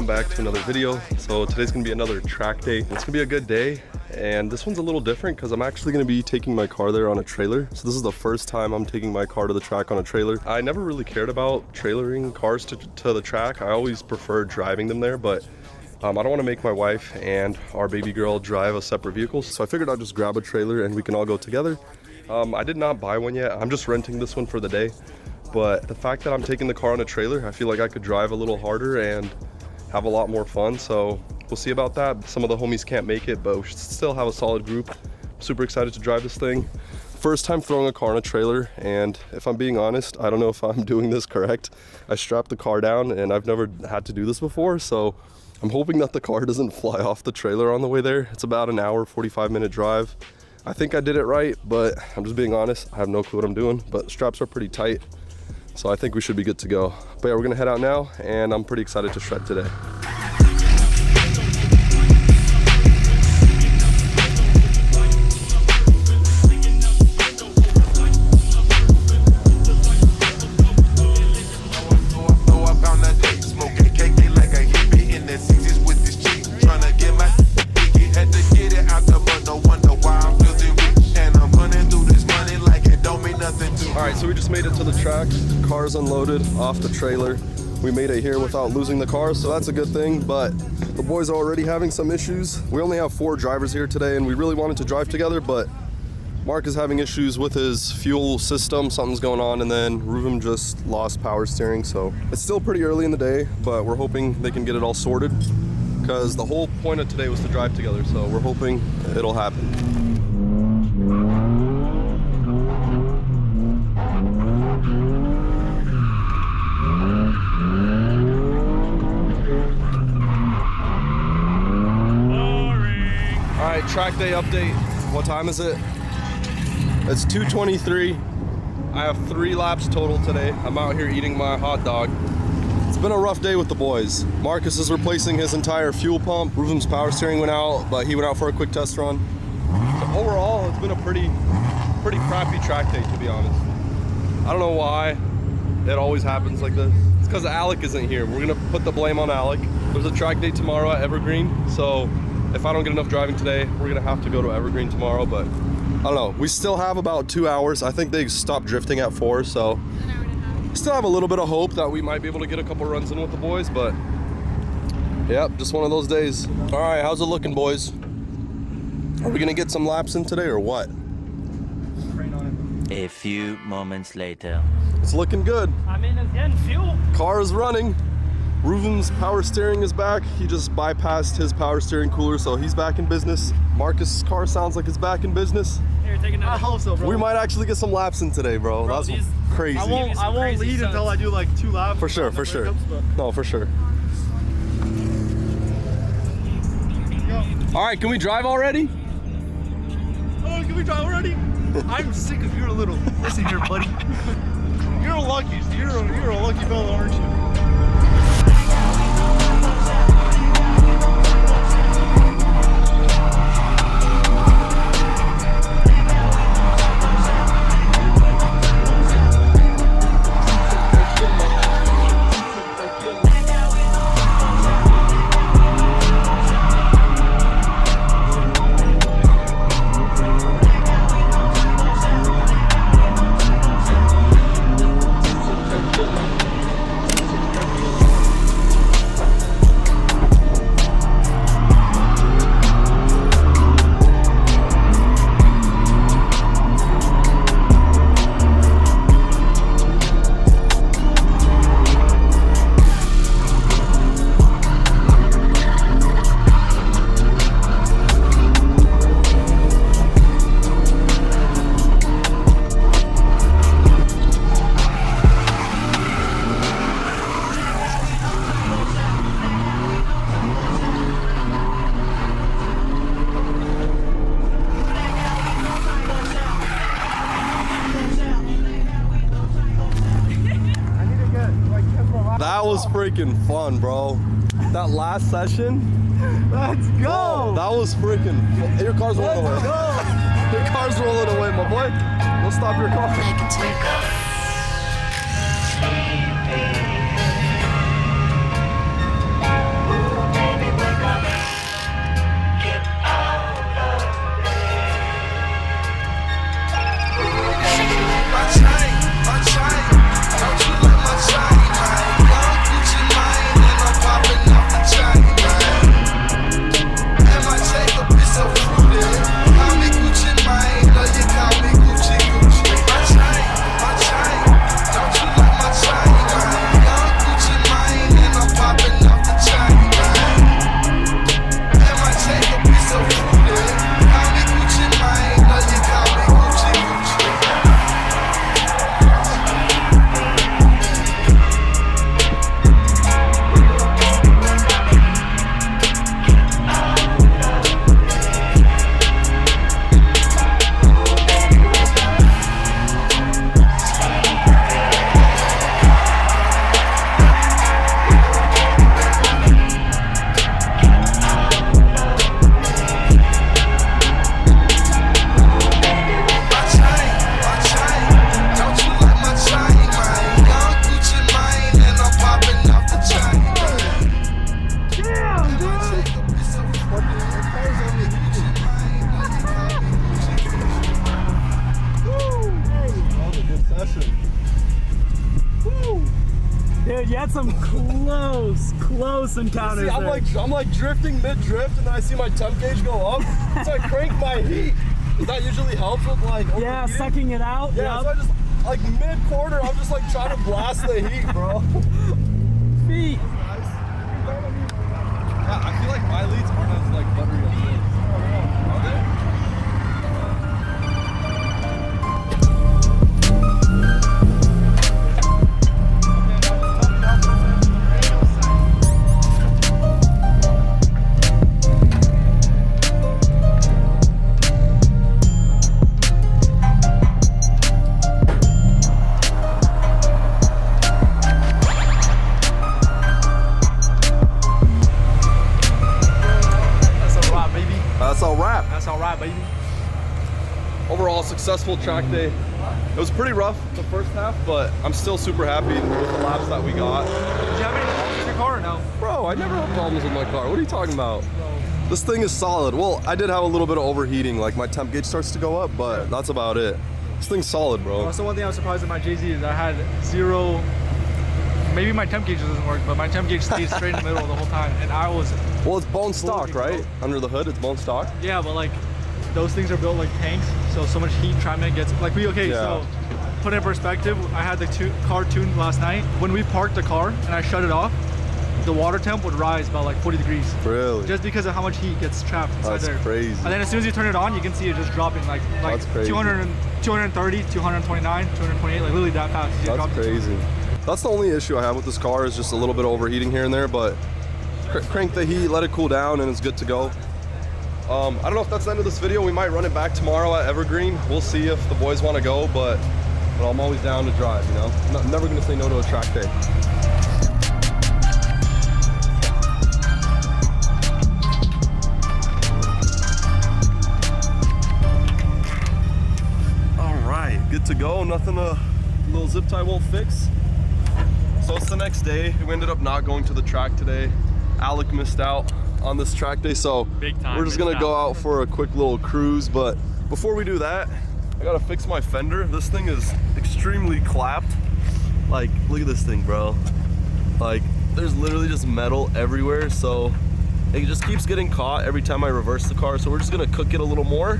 welcome back to another video. So today's gonna be another track day. It's gonna be a good day, and this one's a little different because I'm actually gonna be taking my car there on a trailer. So this is the first time I'm taking my car to the track on a trailer. I never really cared about trailering cars to the track. I always preferred driving them there, but I don't want to make my wife and our baby girl drive a separate vehicle, so I figured I'd just grab a trailer and we can all go together. I did not buy one yet. I'm just renting this one for the day. But the fact that I'm taking the car on a trailer, I feel like I could drive a little harder and have a lot more fun. So we'll see about that. Some of the homies can't make it, but we should still have a solid group. I'm super excited to drive this thing. First time throwing a car on a trailer, and if I'm being honest, I don't know if I'm doing this correct. I strapped the car down and I've never had to do this before, so I'm hoping that the car doesn't fly off the trailer on the way there. It's about an hour, 45-minute drive. I think I did it right, but I'm just being honest. I have no clue what I'm doing, but straps are pretty tight. So I think we should be good to go. But yeah, we're gonna head out now, and I'm pretty excited to shred today. So we just made it to the track. Car's unloaded off the trailer. We made it here without losing the car, so that's a good thing, but the boys are already having some issues. We only have 4 drivers here today, and we really wanted to drive together, but Mark is having issues with his fuel system. Something's going on, and then Ruvum just lost power steering, so it's still pretty early in the day, but we're hoping they can get it all sorted, because the whole point of today was to drive together, so we're hoping it'll happen. Track day update. What time is it? It's 2:23. I have 3 laps total today. I'm out here eating my hot dog. It's been a rough day with the boys. Marcus is replacing his entire fuel pump. Ruvum's power steering went out, but he went out for a quick test run. So overall, it's been a pretty crappy track day, to be honest. I don't know why it always happens like this. It's because Alec isn't here. We're gonna put the blame on Alec. There's a track day tomorrow at Evergreen, so if I don't get enough driving today, we're gonna have to go to Evergreen tomorrow, but I don't know. We still have about 2 hours. I think they stopped drifting at 4, so still have a little bit of hope that we might be able to get a couple runs in with the boys, but yep, just one of those days. All right, how's it looking, boys? Are we gonna get some laps in today or what? A few moments later. It's looking good. I mean, it's getting fuel. Car is running. Ruvum's power steering is back. He just bypassed his power steering cooler, so he's back in business. Marcus' car sounds like it's back in business. Here, take another. I hope so, bro. We might actually get some laps in today, bro. That's crazy. I won't lead stunts. until I do like 2 laps. For sure, for sure. No, for sure. All right, can we drive already? Oh, can we drive already? I'm sick of your little. Listen here, buddy. You're a lucky fella, aren't you? That was freaking fun, bro. That last session. Let's go. Bro, that was freaking fun. Your car's rolling away. Your car's rolling away, my boy. We'll stop your car. Dude, you had some close encounters. See, I'm there. like drifting mid-drift, and then I see my temp gauge go up, so I crank my heat. Does that usually help with like Yeah, overheating? sucking it out. Yeah, Yep. so I just like mid-quarter, I'm just like trying to blast the heat, bro. Feet. Yeah, I feel like my leads aren't as like buttery as yours. Are they? That's a wrap. That's all right, baby. Overall, successful track day. It was pretty rough the first half, but I'm still super happy with the laps that we got. Did you have any problems with your car or no? Bro, I never have problems with my car. What are you talking about? This thing is solid. Well, I did have a little bit of overheating, like my temp gauge starts to go up, but that's about it. This thing's solid, bro. Also, one thing I was surprised with my JZ is I had zero. Maybe my temp gauge doesn't work, but my temp gauge stayed straight in the middle the whole time, and I was. Well, it's bone stock, right? Under the hood, it's bone stock. Yeah, but like those things are built like tanks, so much heat trying to get like so put it in perspective, I had the car tuned last night. When we parked the car and I shut it off, the water temp would rise about like 40 degrees. Really? Just because of how much heat gets trapped inside That's there. crazy. And then as soon as you turn it on, you can see it just dropping like That's crazy. 230, 229, 228, like literally that fast. You That's drop it. crazy. That's the only issue I have with this car is just a little bit of overheating here and there, but crank the heat, let it cool down, and it's good to go. I don't know if that's the end of this video. We might run it back tomorrow at Evergreen. We'll see if the boys want to go, but I'm always down to drive, you know? I'm never gonna say no to a track day. All right, good to go. Nothing a little zip tie won't fix. So it's the next day. We ended up not going to the track today. Alec missed out on this track day, so we're just gonna go out for a quick little cruise. But before we do that, I gotta fix my fender. This thing is extremely clapped. Like, look at this thing, bro. Like, there's literally just metal everywhere, so it just keeps getting caught every time I reverse the car. So we're just gonna cook it a little more.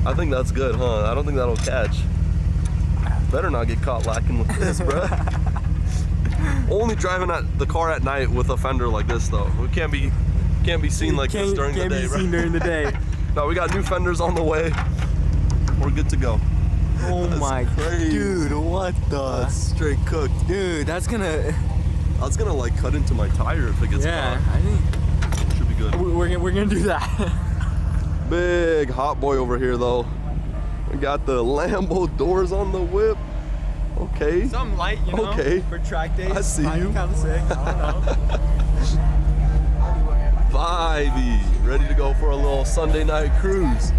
I think that's good, huh? I don't think that'll catch. Better not get caught lacking with this, bro. Only driving the car at night with a fender like this, though. We can't be seen like this during the day, Can't be bro. seen during the day. No, we got new fenders on the way. We're good to go. Oh my, crazy. dude, what the? That's straight cooked. Dude, that's gonna. That's gonna like cut into my tire if it gets Yeah, caught. I think Should be good. we're gonna do that. Big hot boy over here, though. We got the Lambo doors on the whip. Okay. Something light, you know. Okay. For track days. I see you. Kind of sick. I don't know. Vibey, ready to go for a little Sunday night cruise.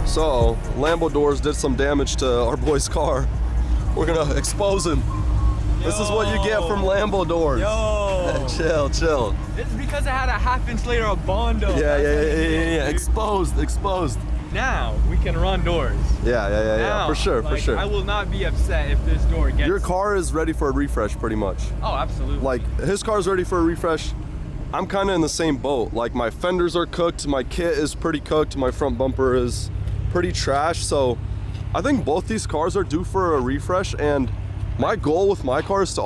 So, Lambo doors did some damage to our boy's car. We're gonna expose him. This is what you get from Lambo doors. Yo. Chill. It's because I had a half-inch layer of Bondo. Yeah. Exposed. Now we can run doors. Yeah. Now, For sure. I will not be upset if this door gets. Your car is ready for a refresh, pretty much. Oh, absolutely. Like, his car's ready for a refresh. I'm kind of in the same boat. Like, my fenders are cooked, my kit is pretty cooked, my front bumper is pretty trash. So I think both these cars are due for a refresh, and my goal with my car is to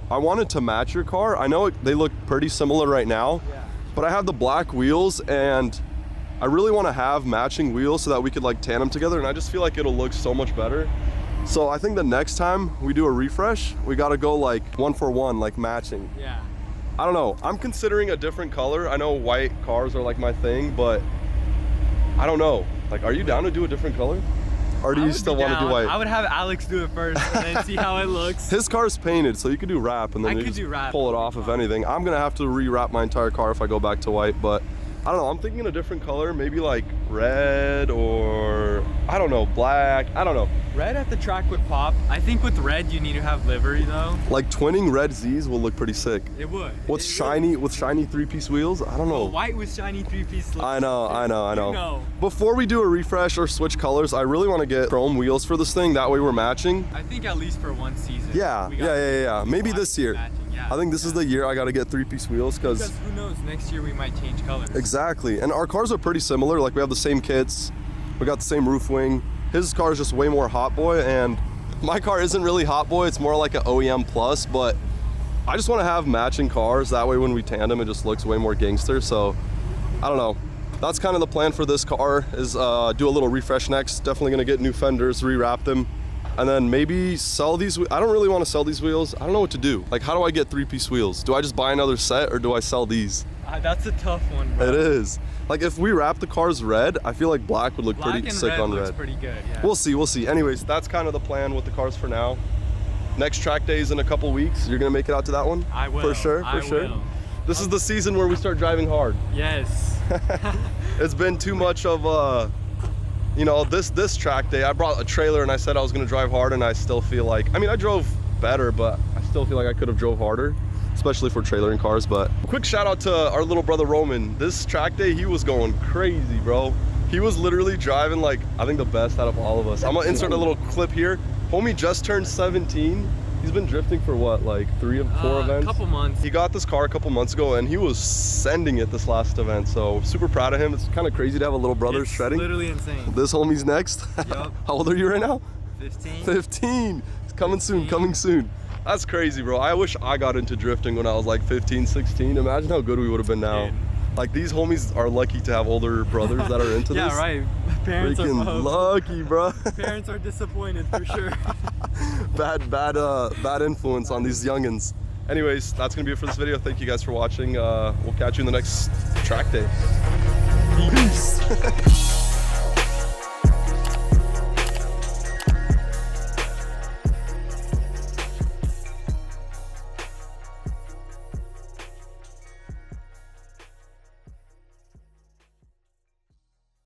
I wanted to match your car. I know they look pretty similar right now, but I have the black wheels and I really want to have matching wheels so that we could like tandem together, and I just feel like it'll look so much better. So I think the next time we do a refresh, we got to go like 1-for-1, like matching. Yeah. I don't know. I'm considering a different color. I know white cars are like my thing, but I don't know. Like, are you down to do a different color? Or do you still want to do white? I would have Alex do it first and then see how it looks. His car's painted, so you could do wrap and then you just pull it off if anything. I'm gonna have to re-wrap my entire car if I go back to white, but I don't know. I'm thinking a different color, maybe like red or I don't know, black. I don't know. Red at the track would pop. I think with red you need to have livery though. Like twinning red Z's will look pretty sick. It would. With shiny 3-piece wheels. I don't know. White with shiny 3-piece. I know. You know. Before we do a refresh or switch colors, I really want to get chrome wheels for this thing. That way we're matching. I think at least for one season. Yeah. Maybe this year. Yeah. I think this is the year I got to get 3-piece wheels because who knows, next year we might change colors. Exactly. And our cars are pretty similar. Like we have the same kits. We got the same roof wing. His car is just way more hot boy, and my car isn't really hot boy. It's more like an OEM plus, but I just want to have matching cars. That way when we tandem, it just looks way more gangster. So I don't know. That's kind of the plan for this car is do a little refresh next. Definitely going to get new fenders, rewrap them, and then maybe sell these. I don't really want to sell these wheels. I don't know what to do. Like, how do I get 3-piece wheels? Do I just buy another set or do I sell these? That's a tough one, bro. It is. Like, if we wrap the cars red, I feel like black would look pretty sick on red. Looks pretty good, yeah. We'll see. Anyways, that's kind of the plan with the cars for now. Next track day is in a couple weeks. You're gonna make it out to that one? I will. For sure. Will. This is the season where we start driving hard. Yes. It's been too much of this track day. I brought a trailer and I said I was gonna drive hard, and I still feel like, I mean, I drove better, but I still feel like I could have drove harder, especially for trailering cars. But quick shout out to our little brother Roman. This track day, he was going crazy, bro. He was literally driving like, I think the best out of all of us. I'm gonna insert a little clip here. Homie just turned 17. He's been drifting for what, like 3 or 4 events? A couple months. He got this car a couple months ago and he was sending it this last event. So super proud of him. It's kind of crazy to have a little brother shredding. Literally insane. This homie's next. Yep. How old are you right now? 15. 15. It's coming soon. That's crazy, bro. I wish I got into drifting when I was like 15, 16. Imagine how good we would have been now. Dude. Like, these homies are lucky to have older brothers that are into this. Yeah, right. Parents Freaking are lucky, bro. Parents are disappointed for sure. bad influence on these youngins. Anyways, that's gonna be it for this video. Thank you guys for watching. We'll catch you in the next track day. Peace.